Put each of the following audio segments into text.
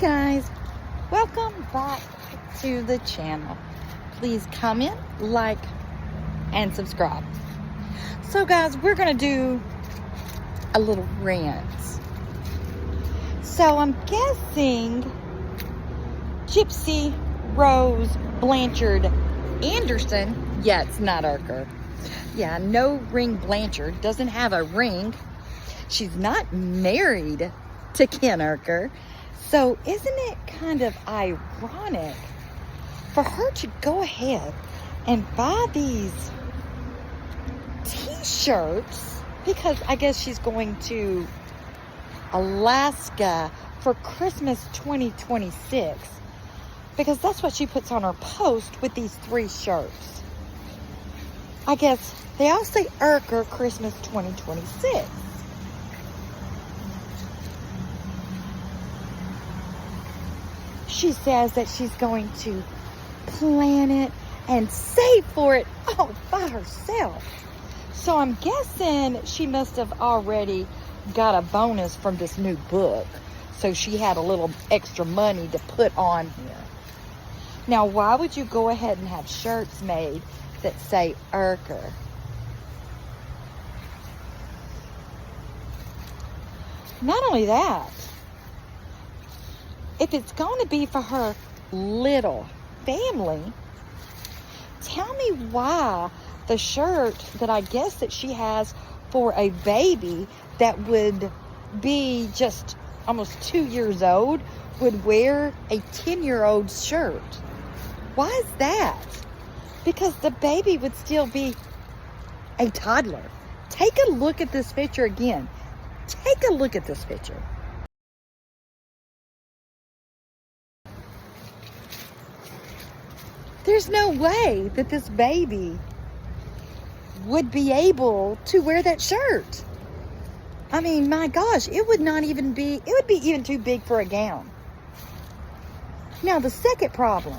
guys, welcome back to the channel. Please comment, like, and subscribe. So guys, we're gonna do a little rant. So I'm guessing Gypsy Rose Blanchard Anderson, yeah, it's not Urker. Yeah, no ring Blanchard, doesn't have a ring. She's not married to Ken Urker. So isn't it kind of ironic for her to go ahead and buy these t-shirts, because I guess she's going to Alaska for Christmas 2026, because that's what she puts on her post with these 3 shirts. I guess they all say Urker Christmas 2026. She says that she's going to plan it and save for it all by herself. So I'm guessing she must have already got a bonus from this new book. So she had a little extra money to put on here. Now, why would you go ahead and have shirts made that say Urker? Not only that, if it's going to be for her little family, tell me why the shirt that I guess that she has for a baby that would be just almost 2 years old would wear a 10-year-old's shirt. Why is that? Because the baby would still be a toddler. Take a look at this picture again. Take a look at this picture. There's no way that this baby would be able to wear that shirt. I mean, my gosh, it would be even too big for a gown. Now, the second problem,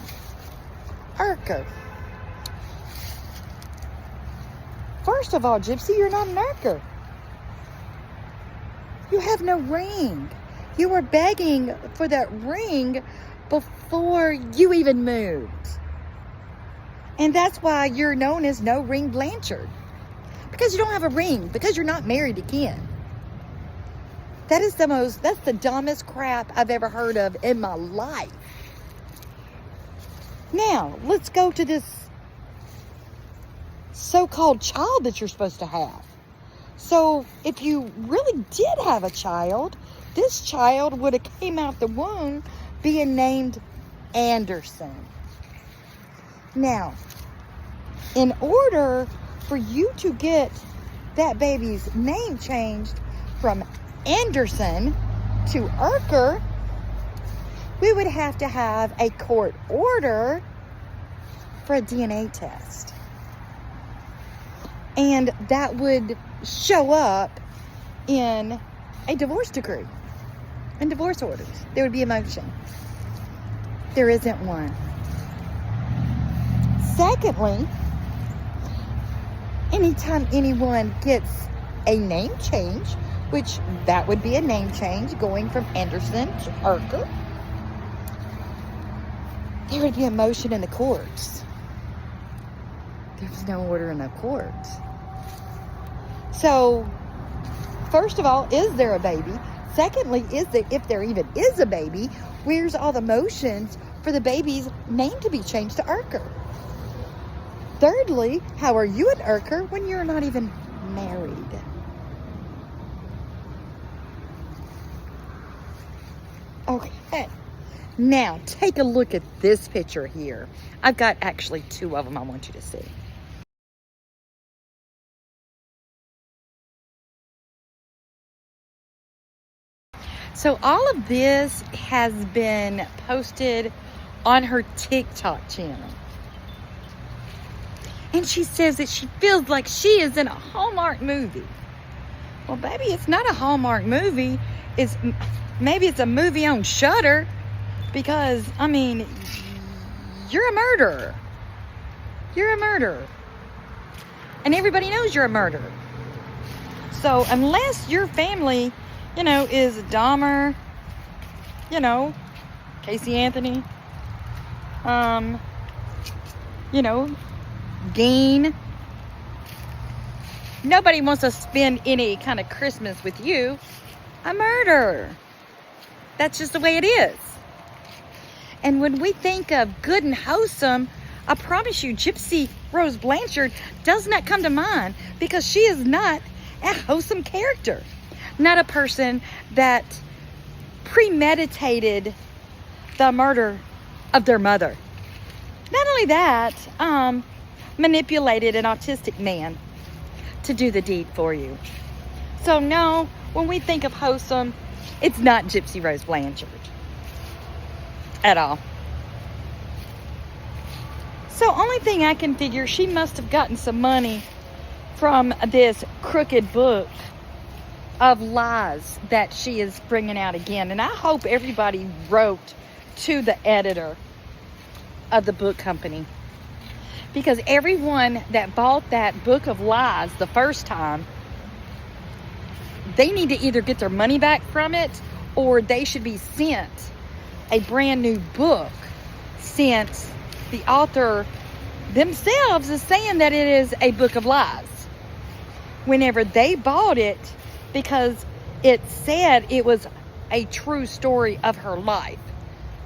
Urker. First of all, Gypsy, you're not an Urker. You have no ring. You were begging for that ring before you even moved. And that's why you're known as No Ring Blanchard. Because you don't have a ring. Because you're not married to Ken. That's the dumbest crap I've ever heard of in my life. Now, let's go to this so-called child that you're supposed to have. So, if you really did have a child, this child would have came out the womb being named Anderson. Now, in order for you to get that baby's name changed from Anderson to Urker, we would have to have a court order for a DNA test. And that would show up in a divorce decree, in divorce orders. There would be a motion. There isn't one. Secondly, anytime anyone gets a name change, which that would be a name change going from Anderson to Urker, there would be a motion in the courts. There's no order in the courts. So, first of all, is there a baby? Secondly, if there even is a baby, where's all the motions for the baby's name to be changed to Urker? Thirdly, how are you an Urker when you're not even married? Okay, now take a look at this picture here. I've got actually 2 of them I want you to see. So all of this has been posted on her TikTok channel. And she says that she feels like she is in a Hallmark movie. Well, baby, it's not a Hallmark movie. Maybe it's a movie on Shudder, because, I mean, you're a murderer. You're a murderer. And everybody knows you're a murderer. So unless your family, is Dahmer, Casey Anthony, you know, Dean. Nobody wants to spend any kind of Christmas with you. A murder. That's just the way it is. And when we think of good and wholesome, I promise you, Gypsy Rose Blanchard does not come to mind, because she is not a wholesome character. Not a person that premeditated the murder of their mother. Not only that, manipulated an autistic man to do the deed for you. So no, when we think of wholesome, it's not Gypsy Rose Blanchard at all. So only thing I can figure, she must have gotten some money from this crooked book of lies that she is bringing out again. And I hope everybody wrote to the editor of the book company, because everyone that bought that book of lies the first time, they need to either get their money back from it, or they should be sent a brand new book, since the author themselves is saying that it is a book of lies whenever they bought it, because it said it was a true story of her life.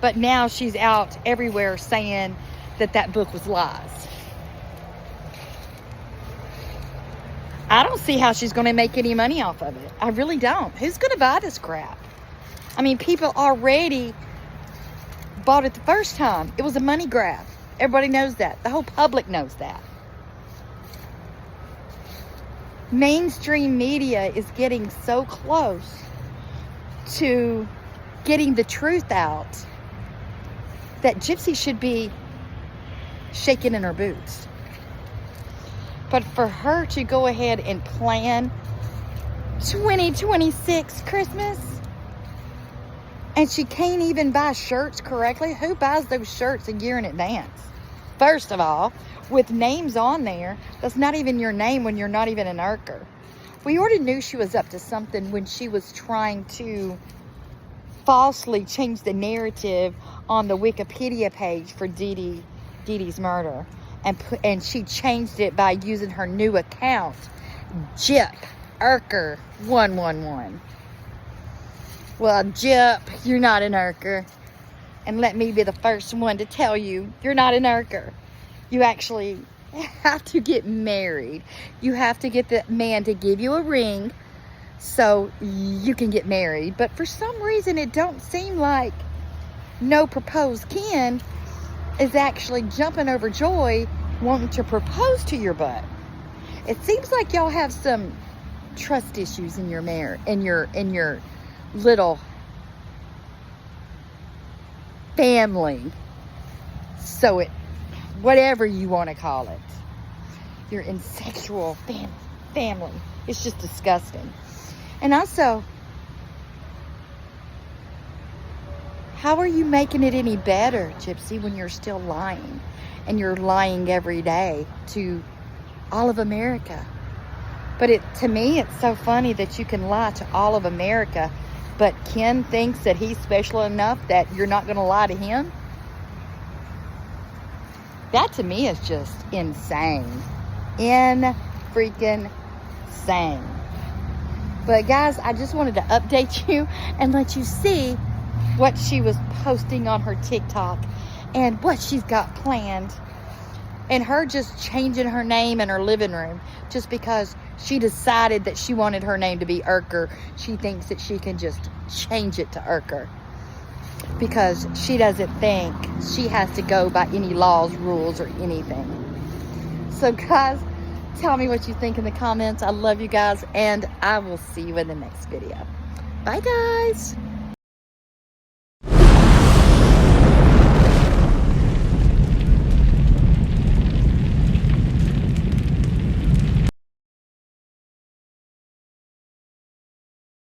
But now she's out everywhere saying that that book was lies. I don't see how she's going to make any money off of it. I really don't. Who's going to buy this crap? I mean, people already bought it the first time. It was a money grab. Everybody knows that. The whole public knows that. Mainstream media is getting so close to getting the truth out that Gypsy should be shaking in her boots. But for her to go ahead and plan 2026 Christmas, and she can't even buy shirts correctly. Who buys those shirts a year in advance? First of all, with names on there, that's not even your name when you're not even an Urker. We already knew she was up to something when she was trying to falsely change the narrative on the Wikipedia page for Dee Dee's murder. And she changed it by using her new account, Gyp Urker 111. Well, Gyp, you're not an Urker. And let me be the first one to tell you, you're not an Urker. You actually have to get married. You have to get the man to give you a ring so you can get married. But for some reason, it don't seem like no proposed kin is actually jumping over joy wanting to propose to your butt. It seems like y'all have some trust issues in your in your little family. So it, whatever you want to call it, your insexual family. It's just disgusting. And also, how are you making it any better, Gypsy, when you're still lying? And you're lying every day to all of America. But to me, it's so funny that you can lie to all of America, but Ken thinks that he's special enough that you're not going to lie to him? That to me is just insane. Freaking insane. But guys, I just wanted to update you and let you see what she was posting on her TikTok and what she's got planned. And her just changing her name in her living room just because she decided that she wanted her name to be Urker. She thinks that she can just change it to Urker because she doesn't think she has to go by any laws, rules, or anything. So guys, tell me what you think in the comments. I love you guys, and I will see you in the next video. Bye guys.